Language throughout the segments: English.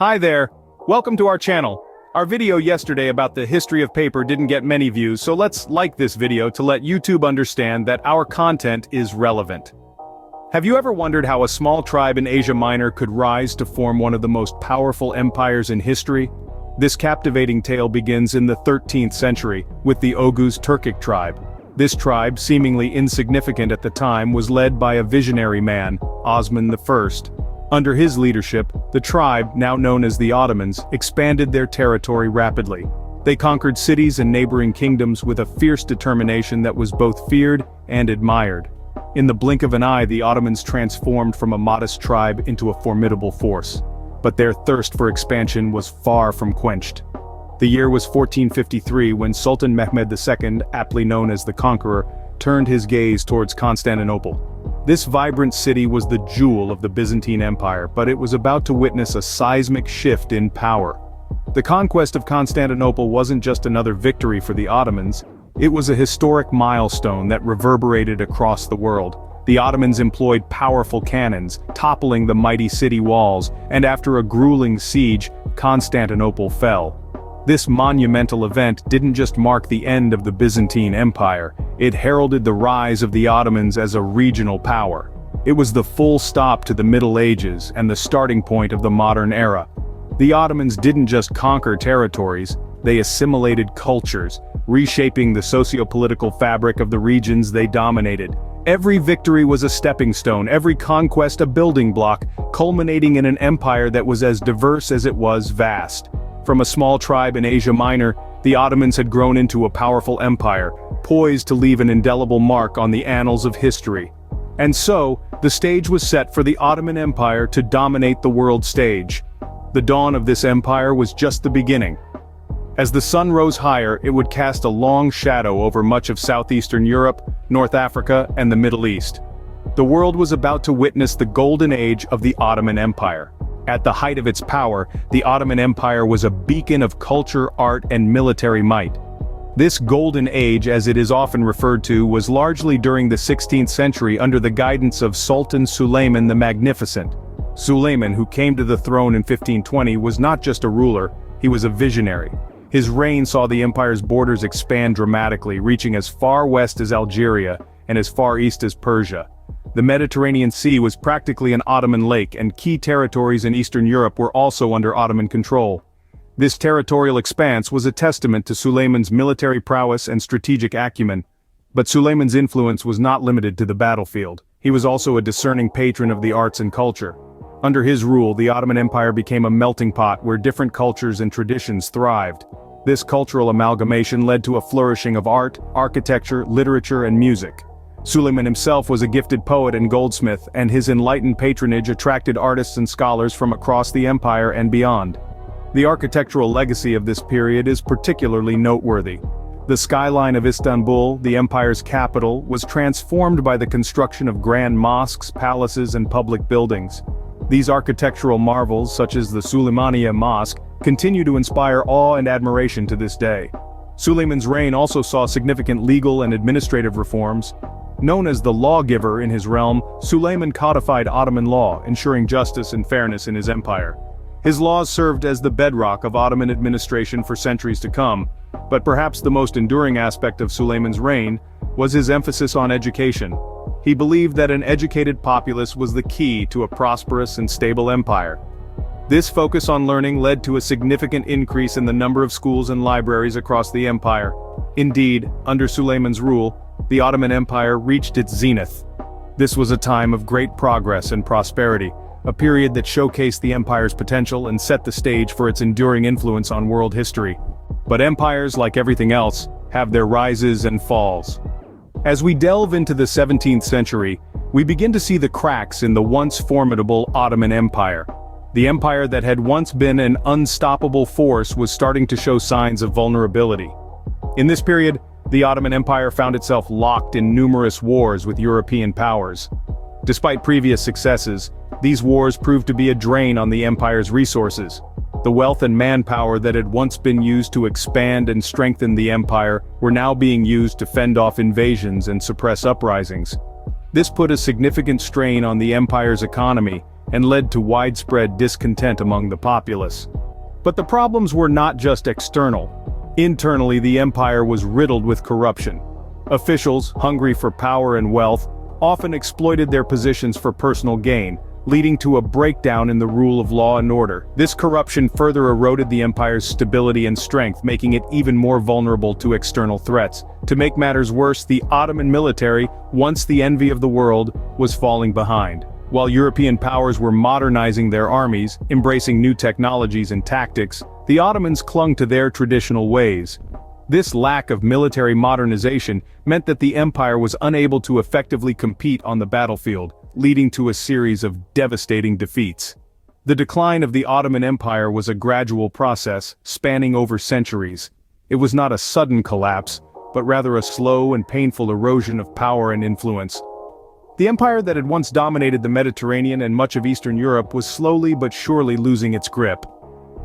Hi there! Welcome to our channel. Our video yesterday about the history of paper didn't get many views, so let's like this video to let YouTube understand that our content is relevant. Have you ever wondered how a small tribe in Asia Minor could rise to form one of the most powerful empires in history? This captivating tale begins in the 13th century, with the Oghuz Turkic tribe. This tribe, seemingly insignificant at the time, was led by a visionary man, Osman I. Under his leadership, the tribe, now known as the Ottomans, expanded their territory rapidly. They conquered cities and neighboring kingdoms with a fierce determination that was both feared and admired. In the blink of an eye, the Ottomans transformed from a modest tribe into a formidable force. But their thirst for expansion was far from quenched. The year was 1453 when Sultan Mehmed II, aptly known as the Conqueror, turned his gaze towards Constantinople. This vibrant city was the jewel of the Byzantine Empire, but it was about to witness a seismic shift in power. The conquest of Constantinople wasn't just another victory for the Ottomans, it was a historic milestone that reverberated across the world. The Ottomans employed powerful cannons, toppling the mighty city walls, and after a grueling siege, Constantinople fell. This monumental event didn't just mark the end of the Byzantine Empire, it heralded the rise of the Ottomans as a regional power. It was the full stop to the Middle Ages and the starting point of the modern era. The Ottomans didn't just conquer territories, they assimilated cultures, reshaping the socio-political fabric of the regions they dominated. Every victory was a stepping stone, every conquest a building block, culminating in an empire that was as diverse as it was vast. From a small tribe in Asia Minor, the Ottomans had grown into a powerful empire, poised to leave an indelible mark on the annals of history. And so, the stage was set for the Ottoman Empire to dominate the world stage. The dawn of this empire was just the beginning. As the sun rose higher, it would cast a long shadow over much of southeastern Europe, North Africa, and the Middle East. The world was about to witness the golden age of the Ottoman Empire. At the height of its power, the Ottoman Empire was a beacon of culture, art, and military might. This golden age, as it is often referred to, was largely during the 16th century under the guidance of Sultan Sulayman the Magnificent. Sulayman, who came to the throne in 1520, was not just a ruler, he was a visionary. His reign saw the empire's borders expand dramatically, reaching as far west as Algeria and as far east as Persia. The Mediterranean Sea was practically an Ottoman lake, and key territories in Eastern Europe were also under Ottoman control. This territorial expanse was a testament to Sulayman's military prowess and strategic acumen. But Sulayman's influence was not limited to the battlefield. He was also a discerning patron of the arts and culture. Under his rule, the Ottoman Empire became a melting pot where different cultures and traditions thrived. This cultural amalgamation led to a flourishing of art, architecture, literature, and music. Sulayman himself was a gifted poet and goldsmith, and his enlightened patronage attracted artists and scholars from across the empire and beyond. The architectural legacy of this period is particularly noteworthy. The skyline of Istanbul, the empire's capital, was transformed by the construction of grand mosques, palaces, and public buildings. These architectural marvels, such as the Suleymaniye Mosque, continue to inspire awe and admiration to this day. Sulayman's reign also saw significant legal and administrative reforms. Known as the lawgiver in his realm, Sulayman codified Ottoman law, ensuring justice and fairness in his empire. His laws served as the bedrock of Ottoman administration for centuries to come, but perhaps the most enduring aspect of Sulayman's reign was his emphasis on education. He believed that an educated populace was the key to a prosperous and stable empire. This focus on learning led to a significant increase in the number of schools and libraries across the empire. Indeed, under Sulayman's rule, the Ottoman Empire reached its zenith. This was a time of great progress and prosperity, a period that showcased the empire's potential and set the stage for its enduring influence on world history. But empires, like everything else, have their rises and falls. As we delve into the 17th century, we begin to see the cracks in the once formidable Ottoman Empire. The empire that had once been an unstoppable force was starting to show signs of vulnerability. In this period, the Ottoman Empire found itself locked in numerous wars with European powers. Despite previous successes, these wars proved to be a drain on the empire's resources. The wealth and manpower that had once been used to expand and strengthen the empire were now being used to fend off invasions and suppress uprisings. This put a significant strain on the empire's economy, and led to widespread discontent among the populace. But the problems were not just external. Internally, the empire was riddled with corruption. Officials, hungry for power and wealth, often exploited their positions for personal gain, leading to a breakdown in the rule of law and order. This corruption further eroded the empire's stability and strength, making it even more vulnerable to external threats. To make matters worse, the Ottoman military, once the envy of the world, was falling behind. While European powers were modernizing their armies, embracing new technologies and tactics, the Ottomans clung to their traditional ways. This lack of military modernization meant that the empire was unable to effectively compete on the battlefield, leading to a series of devastating defeats. The decline of the Ottoman Empire was a gradual process, spanning over centuries. It was not a sudden collapse, but rather a slow and painful erosion of power and influence. The empire that had once dominated the Mediterranean and much of Eastern Europe was slowly but surely losing its grip.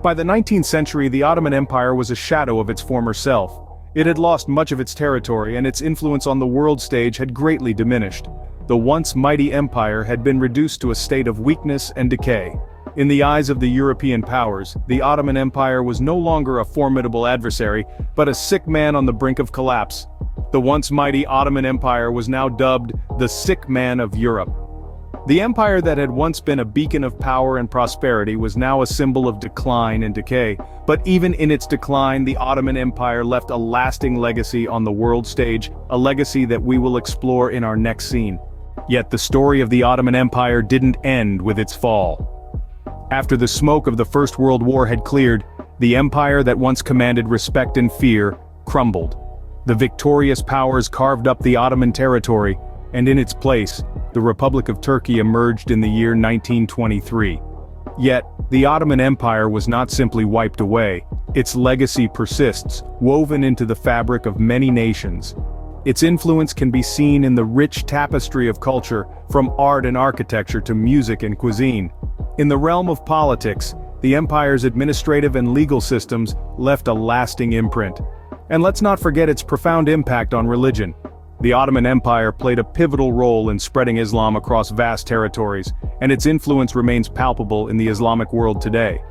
By the 19th century, the Ottoman Empire was a shadow of its former self. It had lost much of its territory, and its influence on the world stage had greatly diminished. The once mighty empire had been reduced to a state of weakness and decay. In the eyes of the European powers, the Ottoman Empire was no longer a formidable adversary, but a sick man on the brink of collapse. The once mighty Ottoman Empire was now dubbed the sick man of Europe. The empire that had once been a beacon of power and prosperity was now a symbol of decline and decay. But even in its decline, the Ottoman Empire left a lasting legacy on the world stage, a legacy that we will explore in our next scene. Yet the story of the Ottoman Empire didn't end with its fall. After the smoke of the First World War had cleared, the empire that once commanded respect and fear crumbled. The victorious powers carved up the Ottoman territory, and in its place, the Republic of Turkey emerged in the year 1923. Yet, the Ottoman Empire was not simply wiped away. Its legacy persists, woven into the fabric of many nations. Its influence can be seen in the rich tapestry of culture, from art and architecture to music and cuisine. In the realm of politics, the empire's administrative and legal systems left a lasting imprint. And let's not forget its profound impact on religion. The Ottoman Empire played a pivotal role in spreading Islam across vast territories, and its influence remains palpable in the Islamic world today.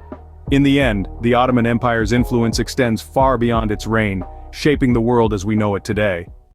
In the end, the Ottoman Empire's influence extends far beyond its reign, shaping the world as we know it today.